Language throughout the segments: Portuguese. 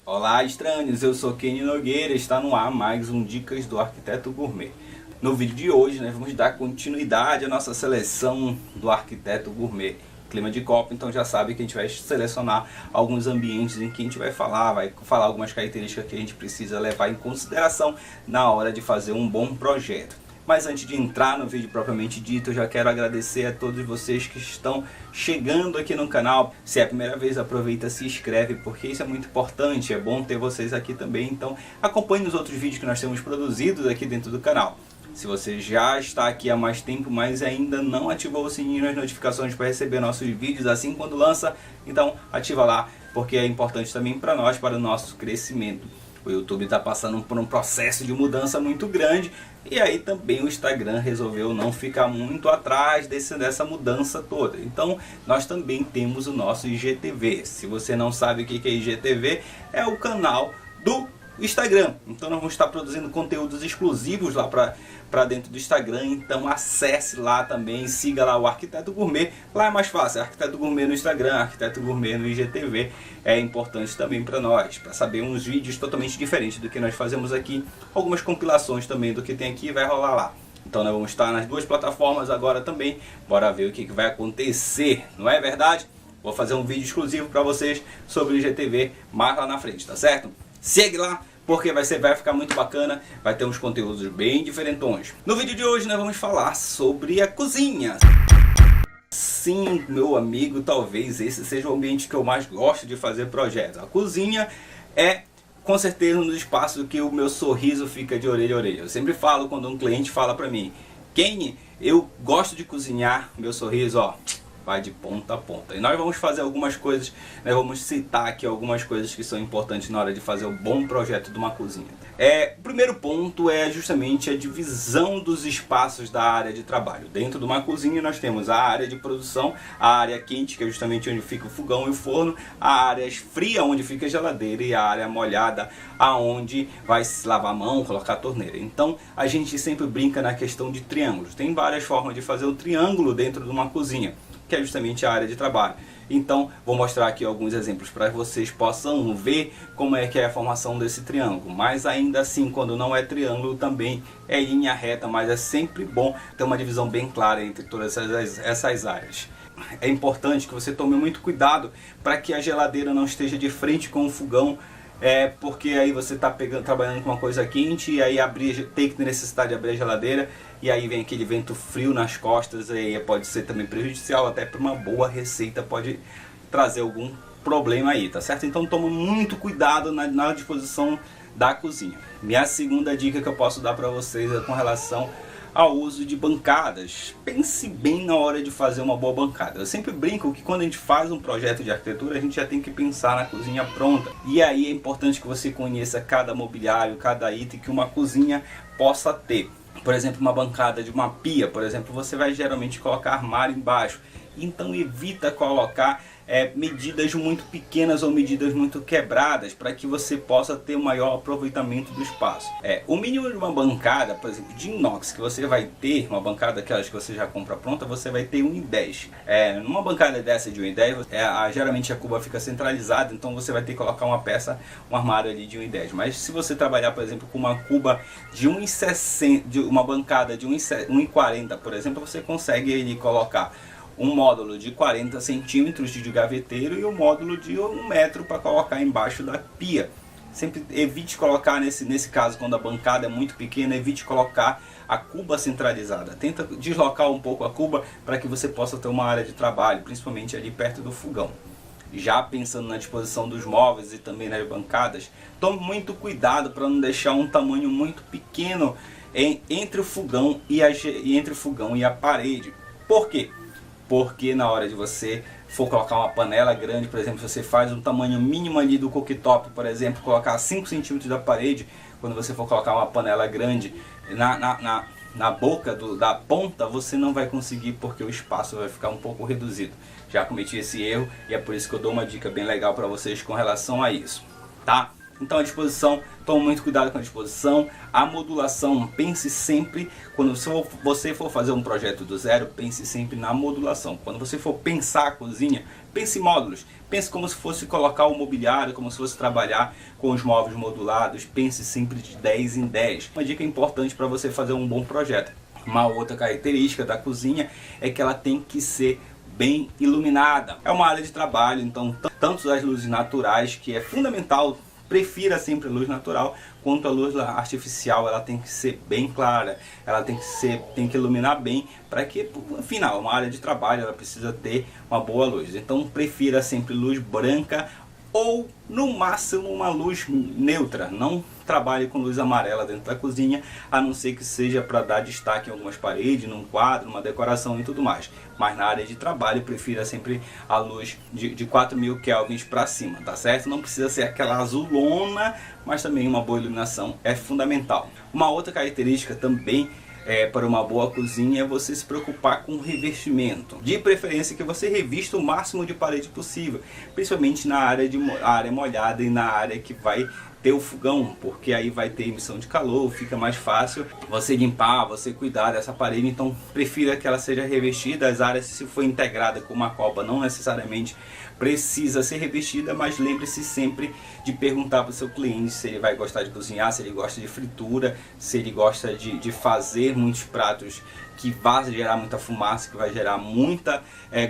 Olá, estranhos, eu sou Kenny Nogueira, está no ar mais um Dicas do Arquiteto Gourmet. No vídeo de hoje, nós vamos dar continuidade à nossa seleção do Arquiteto Gourmet. Clima de Copa, então já sabe que a gente vai selecionar alguns ambientes em que a gente vai falar algumas características que a gente precisa levar em consideração na hora de fazer um bom projeto. Mas antes de entrar no vídeo propriamente dito, eu já quero agradecer a todos vocês que estão chegando aqui no canal. Se é a primeira vez, aproveita, se inscreve, porque isso é muito importante, é bom ter vocês aqui também. Então acompanhe os outros vídeos que nós temos produzidos aqui dentro do canal. Se você já está aqui há mais tempo, mas ainda não ativou o sininho e as notificações para receber nossos vídeos assim quando lança, então ativa lá, porque é importante também para nós, para o nosso crescimento. O YouTube está passando por um processo de mudança muito grande e aí também o Instagram resolveu não ficar muito atrás dessa mudança toda. Então nós também temos o nosso IGTV. Se você não sabe o que é IGTV, é o canal do Instagram. Então nós vamos estar produzindo conteúdos exclusivos lá para dentro do Instagram. Então acesse lá também, siga lá o Arquiteto Gourmet. Lá é mais fácil, Arquiteto Gourmet no Instagram, Arquiteto Gourmet no IGTV. É importante também para nós, para saber uns vídeos totalmente diferentes do que nós fazemos aqui. Algumas compilações também do que tem aqui vai rolar lá. Então nós vamos estar nas duas plataformas agora também. Bora ver o que vai acontecer, não é verdade? Vou fazer um vídeo exclusivo para vocês sobre o IGTV mais lá na frente, tá certo? Segue lá, porque vai ficar muito bacana, vai ter uns conteúdos bem diferentões. No vídeo de hoje nós vamos falar sobre a cozinha. Sim, meu amigo, talvez esse seja o ambiente que eu mais gosto de fazer projetos. A cozinha é, com certeza, um dos espaços que o meu sorriso fica de orelha a orelha. Eu sempre falo quando um cliente fala pra mim: Kenny, eu gosto de cozinhar, meu sorriso, ó, vai de ponta a ponta. E nós vamos fazer algumas coisas, nós vamos citar aqui algumas coisas que são importantes na hora de fazer um bom projeto de uma cozinha. O primeiro ponto é justamente a divisão dos espaços da área de trabalho. Dentro de uma cozinha nós temos a área de produção, a área quente, que é justamente onde fica o fogão e o forno, a área fria, onde fica a geladeira, e a área molhada, aonde vai se lavar a mão, colocar a torneira. Então a gente sempre brinca na questão de triângulos. Tem várias formas de fazer o triângulo dentro de uma cozinha, que é justamente a área de trabalho. Então vou mostrar aqui alguns exemplos para que vocês possam ver como é que é a formação desse triângulo. Mas ainda assim, quando não é triângulo, também é linha reta, mas é sempre bom ter uma divisão bem clara entre todas essas áreas. É importante que você tome muito cuidado para que a geladeira não esteja de frente com o fogão, porque aí você está trabalhando com uma coisa quente e aí tem que ter necessidade de abrir a geladeira e aí vem aquele vento frio nas costas, e aí pode ser também prejudicial, até para uma boa receita pode trazer algum problema aí, tá certo? Então toma muito cuidado na disposição da cozinha. Minha segunda dica que eu posso dar para vocês é com relação ao uso de bancadas. Pense bem na hora de fazer uma boa bancada. Eu sempre brinco que quando a gente faz um projeto de arquitetura, a gente já tem que pensar na cozinha pronta. E aí é importante que você conheça cada mobiliário, cada item que uma cozinha possa ter. Por exemplo, uma bancada de uma pia, por exemplo, você vai geralmente colocar armário embaixo. Então evita colocar medidas muito pequenas ou medidas muito quebradas, para que você possa ter o maior aproveitamento do espaço. O mínimo de uma bancada, por exemplo, de inox, que você vai ter, uma bancada aquelas que você já compra pronta, você vai ter 1,10. Numa bancada dessa de 1,10, geralmente a cuba fica centralizada, então você vai ter que colocar uma peça, um armário ali de 1,10. Mas se você trabalhar, por exemplo, com uma cuba de 1,60, uma bancada de 1,40, por exemplo, você consegue ali colocar um módulo de 40 centímetros de gaveteiro e um módulo de 1 metro para colocar embaixo da pia. Sempre evite colocar, nesse caso, quando a bancada é muito pequena, evite colocar a cuba centralizada. Tenta deslocar um pouco a cuba para que você possa ter uma área de trabalho, principalmente ali perto do fogão. Já pensando na disposição dos móveis e também nas bancadas, tome muito cuidado para não deixar um tamanho muito pequeno entre o fogão e a parede. Por quê? Porque na hora de você for colocar uma panela grande, por exemplo, você faz um tamanho mínimo ali do cooktop, por exemplo, colocar 5 centímetros da parede, quando você for colocar uma panela grande na boca da ponta, você não vai conseguir, porque o espaço vai ficar um pouco reduzido. Já cometi esse erro e é por isso que eu dou uma dica bem legal para vocês com relação a isso, tá? Então a disposição, tome muito cuidado com a disposição. A modulação, pense sempre, quando você for fazer um projeto do zero, pense sempre na modulação. Quando você for pensar a cozinha, pense em módulos. Pense como se fosse colocar o mobiliário, como se fosse trabalhar com os móveis modulados. Pense sempre de 10 em 10. Uma dica importante para você fazer um bom projeto. Uma outra característica da cozinha é que ela tem que ser bem iluminada. É uma área de trabalho, então tanto as luzes naturais, que é fundamental, prefira sempre a luz natural, quanto a luz artificial, ela tem que ser bem clara, ela tem que iluminar bem, para que, afinal, uma área de trabalho, ela precisa ter uma boa luz. Então prefira sempre luz branca ou no máximo uma luz neutra. Não trabalhe com luz amarela dentro da cozinha, a não ser que seja para dar destaque em algumas paredes, num quadro, numa decoração e tudo mais. Mas na área de trabalho, prefira sempre a luz de 4000 kelvins para cima, tá certo? Não precisa ser aquela azulona, mas também uma boa iluminação é fundamental. Uma outra característica também para uma boa cozinha é você se preocupar com o revestimento. De preferência que você revista o máximo de parede possível, principalmente na área molhada e na área que vai ter o fogão, porque aí vai ter emissão de calor, fica mais fácil você limpar, você cuidar dessa parede. Então prefira que ela seja revestida. As áreas, se for integrada com uma copa, não necessariamente precisa ser revestida, mas lembre-se sempre de perguntar para o seu cliente se ele vai gostar de cozinhar, se ele gosta de fritura, se ele gosta de fazer muitos pratos que vai gerar muita fumaça, que vai gerar muita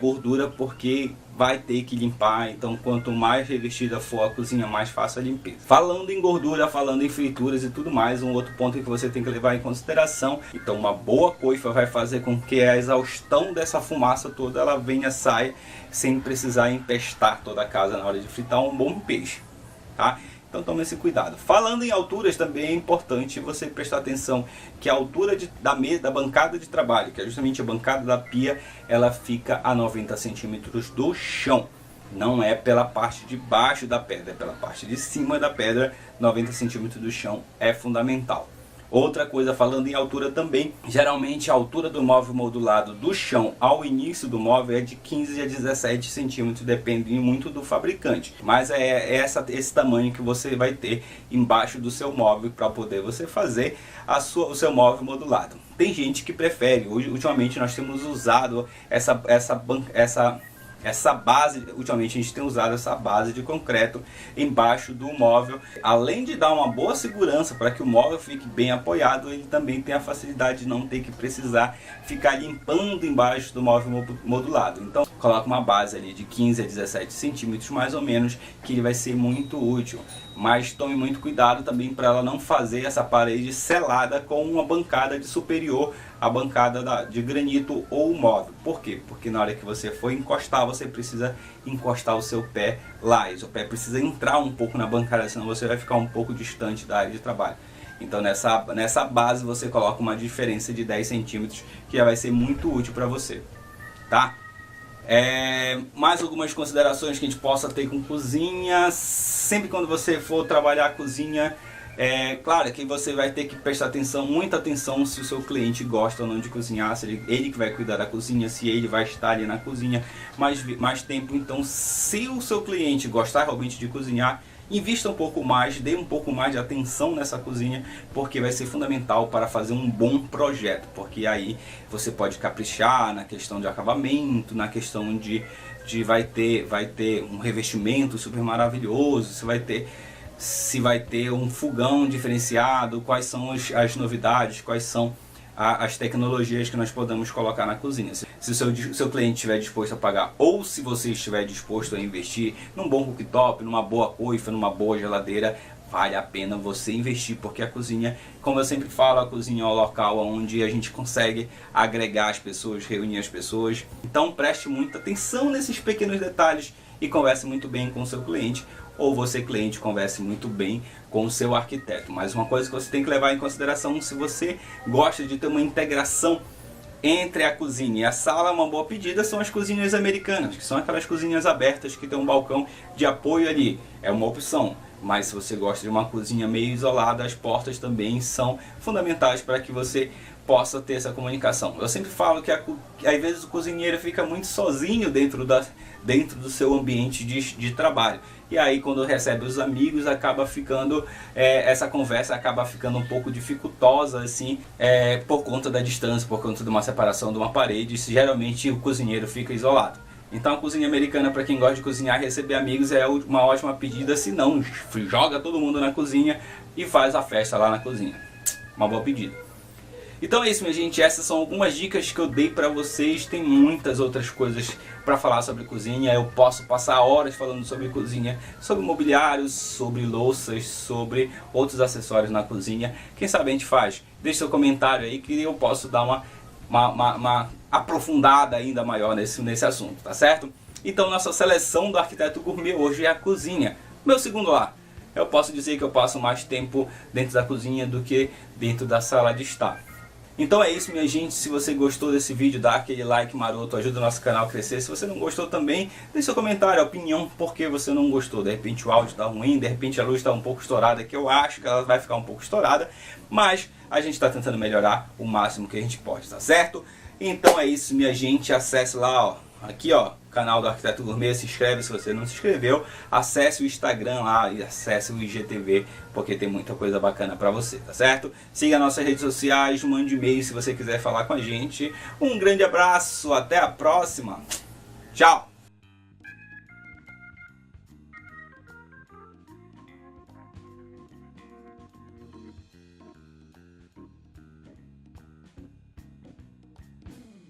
gordura, porque vai ter que limpar. Então quanto mais revestida for a cozinha, mais fácil a limpeza. Falando em gordura, falando em frituras e tudo mais, um outro ponto que você tem que levar em consideração, então uma boa coifa vai fazer com que a exaustão dessa fumaça toda ela venha, saia, sem precisar empestar toda a casa na hora de fritar um bom peixe, tá? Então tome esse cuidado. Falando em alturas, também é importante você prestar atenção que a altura da bancada de trabalho, que é justamente a bancada da pia, ela fica a 90 centímetros do chão. Não é pela parte de baixo da pedra, é pela parte de cima da pedra. 90 centímetros do chão é fundamental. Outra coisa, falando em altura também, geralmente a altura do móvel modulado do chão ao início do móvel é de 15 a 17 centímetros, depende muito do fabricante. Mas é esse tamanho que você vai ter embaixo do seu móvel para poder você fazer o seu móvel modulado. Tem gente que prefere, ultimamente nós temos usado essa base, ultimamente a gente tem usado essa base de concreto embaixo do móvel. Além de dar uma boa segurança para que o móvel fique bem apoiado, ele também tem a facilidade de não ter que precisar ficar limpando embaixo do móvel modulado. Então coloca uma base ali de 15 a 17 centímetros mais ou menos, que ele vai ser muito útil. Mas tome muito cuidado também para ela não fazer essa parede selada com uma bancada de superior à bancada de granito ou móvel. Por quê? Porque na hora que você for encostar, você precisa encostar o seu pé lá. E o pé precisa entrar um pouco na bancada, senão você vai ficar um pouco distante da área de trabalho. Então nessa base você coloca uma diferença de 10 centímetros, que já vai ser muito útil para você, tá? Mais algumas considerações que a gente possa ter com cozinha. Sempre quando você for trabalhar a cozinha, claro que você vai ter que prestar atenção, muita atenção, se o seu cliente gosta ou não de cozinhar, se ele que vai cuidar da cozinha, se ele vai estar ali na cozinha mais tempo. Então se o seu cliente gostar realmente de cozinhar, invista um pouco mais, dê um pouco mais de atenção nessa cozinha, porque vai ser fundamental para fazer um bom projeto, porque aí você pode caprichar na questão de acabamento, na questão de vai ter um revestimento super maravilhoso, se vai ter um fogão diferenciado, quais são as novidades, quais são as tecnologias que nós podemos colocar na cozinha. Se o seu cliente estiver disposto a pagar, ou se você estiver disposto a investir num bom cooktop, numa boa coifa, numa boa geladeira, vale a pena você investir, porque a cozinha, como eu sempre falo, a cozinha é o local onde a gente consegue agregar as pessoas, reunir as pessoas. Então preste muita atenção nesses pequenos detalhes e converse muito bem com o seu cliente, ou você, cliente, converse muito bem com o seu arquiteto. Mas uma coisa que você tem que levar em consideração, se você gosta de ter uma integração entre a cozinha e a sala, uma boa pedida são as cozinhas americanas, que são aquelas cozinhas abertas que tem um balcão de apoio ali. É uma opção. Mas se você gosta de uma cozinha meio isolada, as portas também são fundamentais para que você possa ter essa comunicação. Eu sempre falo que às vezes o cozinheiro fica muito sozinho dentro do seu ambiente de trabalho. e aí quando recebe os amigos acaba ficando, essa conversa acaba ficando um pouco dificultosa assim, por conta da distância, por conta de uma separação de uma parede, geralmente o cozinheiro fica isolado. Então a cozinha americana, para quem gosta de cozinhar e receber amigos, é uma ótima pedida. Se não, joga todo mundo na cozinha e faz a festa lá na cozinha. Uma boa pedida. Então é isso, minha gente, essas são algumas dicas que eu dei para vocês. Tem muitas outras coisas para falar sobre cozinha. Eu posso passar horas falando sobre cozinha, sobre mobiliários, sobre louças, sobre outros acessórios na cozinha. Quem sabe a gente faz? Deixe seu comentário aí que eu posso dar uma aprofundada ainda maior nesse assunto, tá certo? Então nossa seleção do Arquiteto Gourmet hoje é a cozinha, meu segundo lar. Eu posso dizer que eu passo mais tempo dentro da cozinha do que dentro da sala de estar. Então é isso, minha gente. Se você gostou desse vídeo, dá aquele like maroto, ajuda o nosso canal a crescer. Se você não gostou também, deixe seu comentário, a opinião, por que você não gostou. De repente o áudio está ruim, de repente a luz está um pouco estourada, que eu acho que ela vai ficar um pouco estourada, mas a gente está tentando melhorar o máximo que a gente pode, tá certo? Então é isso, minha gente. Acesse lá, ó, aqui ó, canal do Arquiteto Gourmet, se inscreve se você não se inscreveu, acesse o Instagram lá e acesse o IGTV, porque tem muita coisa bacana pra você, tá certo? Siga nossas redes sociais, mande e-mail se você quiser falar com a gente. Um grande abraço, até a próxima, tchau!